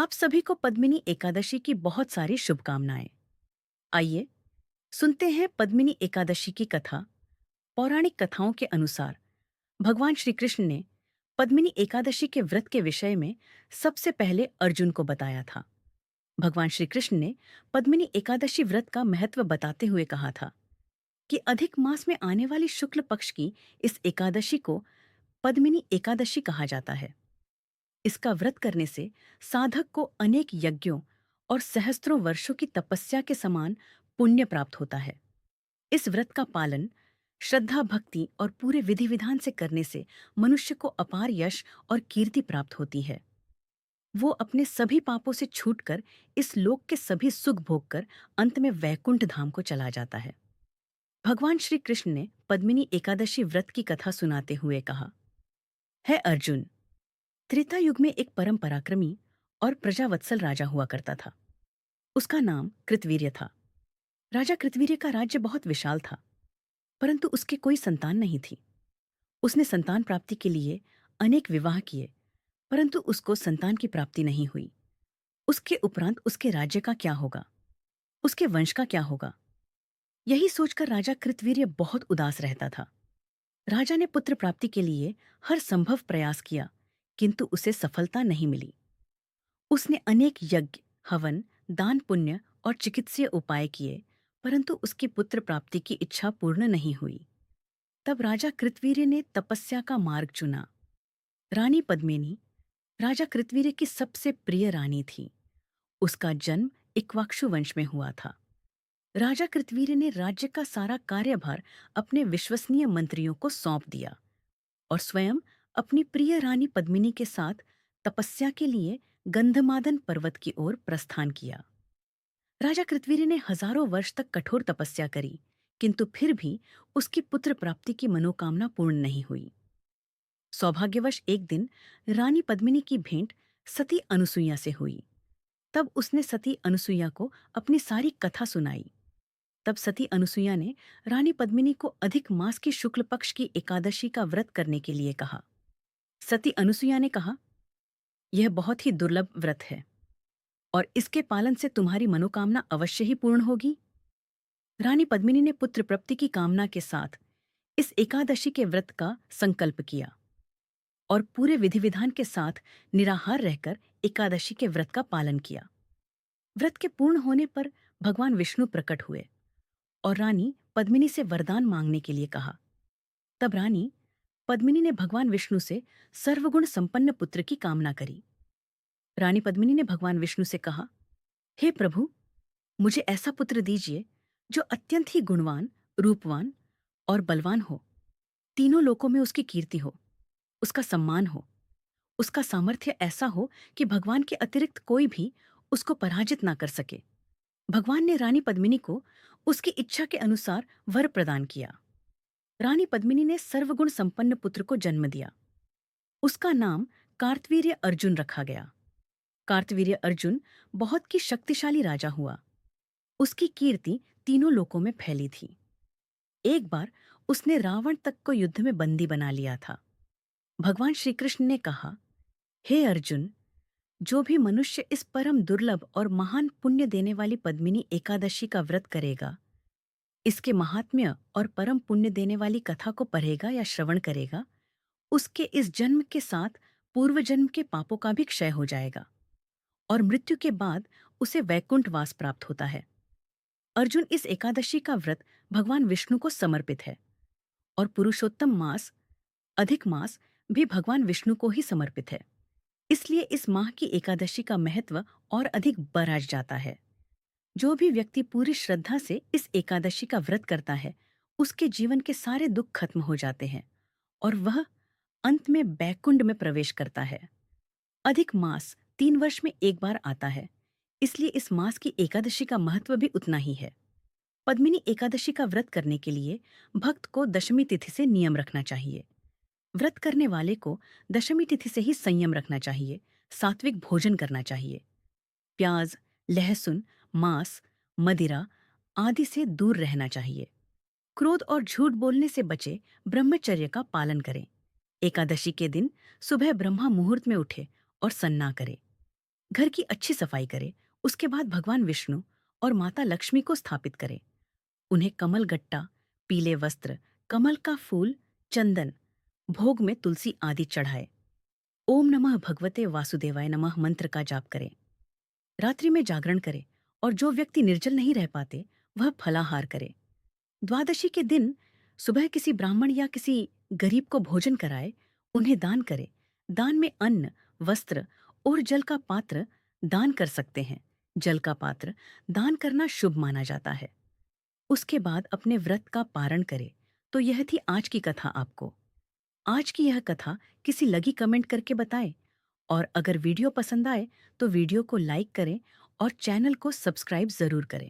आप सभी को पद्मिनी एकादशी की बहुत सारी शुभकामनाएं। आइए सुनते हैं पद्मिनी एकादशी की कथा। पौराणिक कथाओं के अनुसार भगवान श्री कृष्ण ने पद्मिनी एकादशी के व्रत के विषय में सबसे पहले अर्जुन को बताया था। भगवान श्री कृष्ण ने पद्मिनी एकादशी व्रत का महत्व बताते हुए कहा था कि अधिक मास में आने वाली शुक्ल पक्ष की इस एकादशी को पद्मिनी एकादशी कहा जाता है। इसका व्रत करने से साधक को अनेक यज्ञों और सहस्त्रों वर्षों की तपस्या के समान पुण्य प्राप्त होता है। इस व्रत का पालन श्रद्धा भक्ति और पूरे विधि विधान से करने से मनुष्य को अपार यश और कीर्ति प्राप्त होती है। वो अपने सभी पापों से छूटकर इस लोक के सभी सुख भोग कर अंत में वैकुंठ धाम को चला जाता है। भगवान श्री कृष्ण ने पद्मिनी एकादशी व्रत की कथा सुनाते हुए कहा, है अर्जुन, त्रेता युग में एक परम पराक्रमी और प्रजावत्सल राजा हुआ करता था। उसका नाम कृतवीर्य था। राजा कृतवीर्य का राज्य बहुत विशाल था, परंतु उसके कोई संतान नहीं थी। उसने संतान प्राप्ति के लिए अनेक विवाह किए, परंतु उसको संतान की प्राप्ति नहीं हुई। उसके उपरांत उसके राज्य का क्या होगा, उसके वंश का क्या होगा, यही सोचकर राजा कृतवीर्य बहुत उदास रहता था। राजा ने पुत्र प्राप्ति के लिए हर संभव प्रयास किया, किंतु उसे सफलता नहीं मिली। उसने अनेक यज्ञ, हवन, दान पुण्य और चिकित्सीय उपाय किए, परंतु उसकी पुत्र प्राप्ति की इच्छा पूर्ण नहीं हुई। तब राजा कृतवीर्य ने तपस्या का मार्ग चुना। रानी पद्मिनी राजा कृतवीर्य की सबसे प्रिय रानी थी। उसका जन्म इक्ष्वाकु वंश में हुआ था। राजा कृतवीर्य ने राज्य का सारा कार्यभार अपने विश्वसनीय मंत्रियों को सौंप दिया और स्वयं अपनी प्रिय रानी पद्मिनी के साथ तपस्या के लिए गंधमादन पर्वत की ओर प्रस्थान किया। राजा कृतवीर्य ने हजारों वर्ष तक कठोर तपस्या करी, किंतु फिर भी उसकी पुत्र प्राप्ति की मनोकामना पूर्ण नहीं हुई। सौभाग्यवश एक दिन रानी पद्मिनी की भेंट सती अनुसुईया से हुई। तब उसने सती अनुसुईया को अपनी सारी कथा सुनाई। तब सती अनुसुईया ने रानी पद्मिनी को अधिक मास की शुक्ल पक्ष की एकादशी का व्रत करने के लिए कहा। सती अनुसुईया ने कहा, यह बहुत ही दुर्लभ व्रत है और इसके पालन से तुम्हारी मनोकामना अवश्य ही पूर्ण होगी। रानी पद्मिनी ने पुत्र प्राप्ति की कामना के साथ इस एकादशी के व्रत का संकल्प किया और पूरे विधि विधान के साथ निराहार रहकर एकादशी के व्रत का पालन किया। व्रत के पूर्ण होने पर भगवान विष्णु प्रकट हुए और रानी पद्मिनी से वरदान मांगने के लिए कहा। तब रानी पद्मिनी ने भगवान विष्णु से सर्वगुण संपन्न पुत्र की कामना करी। रानी पद्मिनी ने भगवान विष्णु से कहा, हे प्रभु, मुझे ऐसा पुत्र दीजिए जो अत्यंत ही गुणवान, रूपवान और बलवान हो। तीनों लोकों में उसकी कीर्ति हो, उसका सम्मान हो, उसका सामर्थ्य ऐसा हो कि भगवान के अतिरिक्त कोई भी उसको पराजित ना कर सके। भगवान ने रानी पद्मिनी को उसकी इच्छा के अनुसार वर प्रदान किया। रानी पद्मिनी ने सर्वगुण संपन्न पुत्र को जन्म दिया। उसका नाम कार्तवीर्य अर्जुन रखा गया। कार्तवीर्य अर्जुन बहुत की शक्तिशाली राजा हुआ। उसकी कीर्ति तीनों लोकों में फैली थी। एक बार उसने रावण तक को युद्ध में बंदी बना लिया था। भगवान श्री कृष्ण ने कहा, हे अर्जुन, जो भी मनुष्य इस परम दुर्लभ और महान पुण्य देने वाली पद्मिनी एकादशी का व्रत करेगा, इसके महात्म्य और परम पुण्य देने वाली कथा को पढ़ेगा या श्रवण करेगा, उसके इस जन्म के साथ पूर्व जन्म के पापों का भी क्षय हो जाएगा और मृत्यु के बाद उसे वैकुंठ वास प्राप्त होता है। अर्जुन, इस एकादशी का व्रत भगवान विष्णु को समर्पित है और पुरुषोत्तम मास, अधिक मास भी भगवान विष्णु को ही समर्पित है। इसलिए इस माह की एकादशी का महत्व और अधिक बढ़ जाता है। जो भी व्यक्ति पूरी श्रद्धा से इस एकादशी का व्रत करता है, उसके जीवन के सारे दुख खत्म हो जाते हैं और वह अंत में बैकुंठ में प्रवेश करता है। अधिक मास 3 वर्ष में एक बार आता है, इसलिए इस मास की एकादशी का महत्व भी उतना ही है। पद्मिनी एकादशी का व्रत करने के लिए भक्त को दशमी तिथि से नियम रखना चाहिए। व्रत करने वाले को दशमी तिथि से ही संयम रखना चाहिए, सात्विक भोजन करना चाहिए। प्याज, लहसुन, मांस, मदिरा आदि से दूर रहना चाहिए। क्रोध और झूठ बोलने से बचे, ब्रह्मचर्य का पालन करें। एकादशी के दिन सुबह ब्रह्मा मुहूर्त में उठे और सन्ना करें। घर की अच्छी सफाई करें। उसके बाद भगवान विष्णु और माता लक्ष्मी को स्थापित करें। उन्हें कमल गट्टा, पीले वस्त्र, कमल का फूल, चंदन, भोग में तुलसी आदि चढ़ाए। ओम नमः भगवते वासुदेवाय नमः मंत्र का जाप करें। रात्रि में जागरण करें और जो व्यक्ति निर्जल नहीं रह पाते वह फलाहार करे। द्वादशी के दिन सुबह किसी ब्राह्मण या किसी गरीब को भोजन कराए, उन्हें दान करे। दान में अन्न, वस्त्र और जल का पात्र दान कर सकते हैं। जल का पात्र दान करना शुभ माना जाता है। उसके बाद अपने व्रत का पारण करे। तो यह थी आज की कथा आपको। आज की यह कथा किसी लगी कमेंट करके बताएं। और अगर वीडियो पसंद आए तो वीडियो को लाइक करें और चैनल को सब्सक्राइब जरूर करें।